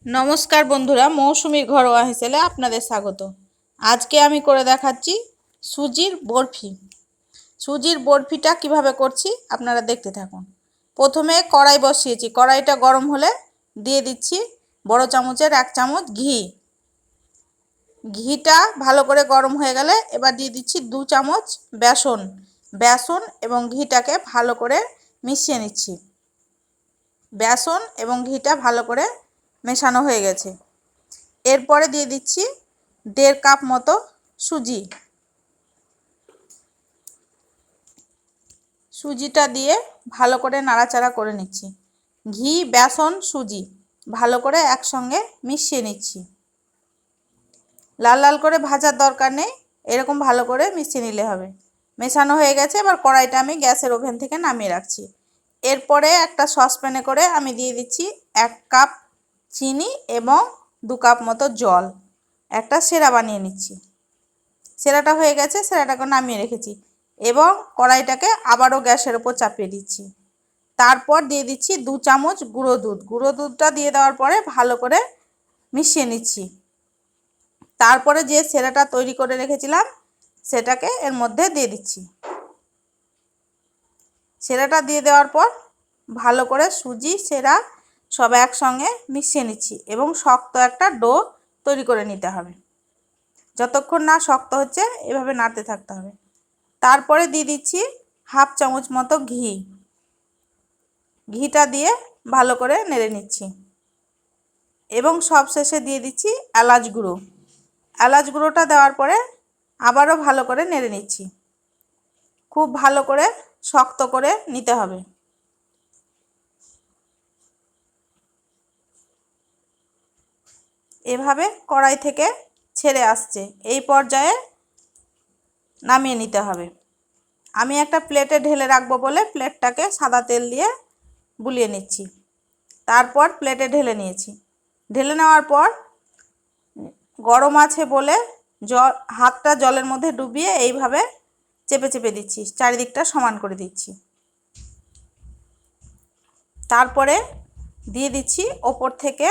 নমস্কার বন্ধুরা, মৌসুমীর ঘরোয়া হেসেলে আপনাদের স্বাগত। আজকে আমি করে দেখাচ্ছি সুজির বরফি। সুজির বরফিটা কিভাবে করছি আপনারা দেখতে থাকুন। প্রথমে কড়াই বসিয়েছি, কড়াইটা গরম হলে দিয়ে দিচ্ছি বড় চামচের 1 চামচ ঘি। ঘিটা ভালো করে গরম হয়ে গেলে এবার দিয়ে দিচ্ছি 2 চামচ বেসন। বেসন এবং ঘিটাকে ভালো করে মিশিয়ে নিচ্ছি। বেসন এবং ঘিটা ভালো করে মেশানো হয়ে গেছে। এরপরে দিয়ে দিচ্ছি 1.5 কাপ মতো সুজি। সুজিটা দিয়ে ভালো করে নাড়াচাড়া করে নিচ্ছি। ঘি, বেসন, সুজি ভালো করে একসঙ্গে মিশিয়ে নিচ্ছি। লাল লাল করে ভাজার দরকার নেই, এরকম ভালো করে মিশিয়ে নিলে হবে। মেশানো হয়ে গেছে, এবার কড়াইটা আমি গ্যাসের ওভেন থেকে নামিয়ে রাখছি। এরপরে একটা সসপ্যানে করে আমি দিয়ে দিচ্ছি 1 কাপ চিনি এবং 2 কাপ মতো জল। একটা সেরা বানিয়ে নিচ্ছি। সেরাটা হয়ে গেছে, সেরাটাকে নামিয়ে রেখেছি এবং কড়াইটাকে আবারও গ্যাসের ওপর চাপিয়ে দিচ্ছি। তারপর দিয়ে দিচ্ছি 2 চামচ গুঁড়ো দুধ। গুঁড়ো দুধটা দিয়ে দেওয়ার পরে ভালো করে মিশিয়ে নিচ্ছি। তারপরে যে সেরাটা তৈরি করে রেখেছিলাম সেটাকে এর মধ্যে দিয়ে দিচ্ছি। সেরাটা দিয়ে দেওয়ার পর ভালো করে সুজি, সেরা সব একসঙ্গে মিশিয়ে নিচ্ছি এবং শক্ত একটা ডো তৈরি করে নিতে হবে। যতক্ষণ না শক্ত হচ্ছে এভাবে নাড়তে থাকতে হবে। তারপরে দিয়ে দিচ্ছি 1/2 চামচ মতো ঘি। ঘিটা দিয়ে ভালো করে নেড়ে নিচ্ছি এবং সবশেষে দিয়ে দিচ্ছি এলাচ গুঁড়ো। এলাচ গুঁড়োটা দেওয়ার পরে আবারও ভালো করে নেড়ে নিচ্ছি। খুব ভালো করে শক্ত করে নিতে হবে। এভাবে কড়াই থেকে ছেড়ে আসছে, এই পর্যায়ে নামিয়ে নিতে হবে। আমি একটা প্লেটে ঢেলে রাখবো বলে প্লেটটাকে সাদা তেল দিয়ে বুলিয়ে নিচ্ছি। তারপর প্লেটে ঢেলে নিয়েছি। ঢেলে নেওয়ার পর গরম আছে বলে হাতটা জলের মধ্যে ডুবিয়ে এইভাবে চেপে চেপে দিচ্ছি, চারিদিকটা সমান করে দিচ্ছি। তারপরে দিয়ে দিচ্ছি ওপর থেকে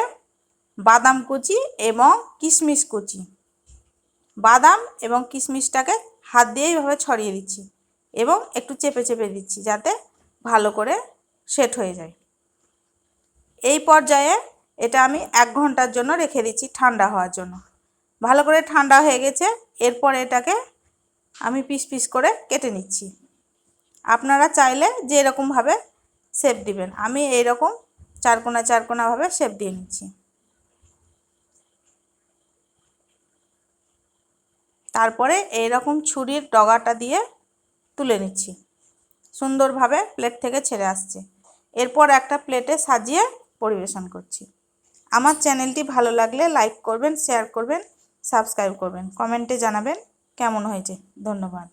বাদাম কুচি এবং কিশমিশ কুচি। বাদাম এবং কিশমিশটাকে হাত দিয়ে এইভাবে ছড়িয়ে দিচ্ছি এবং একটু চেপে চেপে দিচ্ছি যাতে ভালো করে সেট হয়ে যায়। এই পর্যায়ে এটা আমি 1 ঘন্টার জন্য রেখে দিচ্ছি ঠান্ডা হওয়ার জন্য। ভালো করে ঠান্ডা হয়ে গেছে। এরপর এটাকে আমি পিস পিস করে কেটে নিচ্ছি। আপনারা চাইলে যে এরকমভাবে শেপ দিবেন, আমি এইরকম চারকোনা চারকোনাভাবে শেপ দিয়ে নিচ্ছি। তারপরে এইরকম ছুরির ডগাটা দিয়ে তুলে নিচ্ছি। সুন্দরভাবে প্লেট থেকে ছেড়ে আসছে। এরপর একটা প্লেটে সাজিয়ে পরিবেশন করছি। আমার চ্যানেলটি ভালো লাগলে লাইক করবেন, শেয়ার করবেন, সাবস্ক্রাইব করবেন, কমেন্টে জানাবেন কেমন হয়েছে। ধন্যবাদ।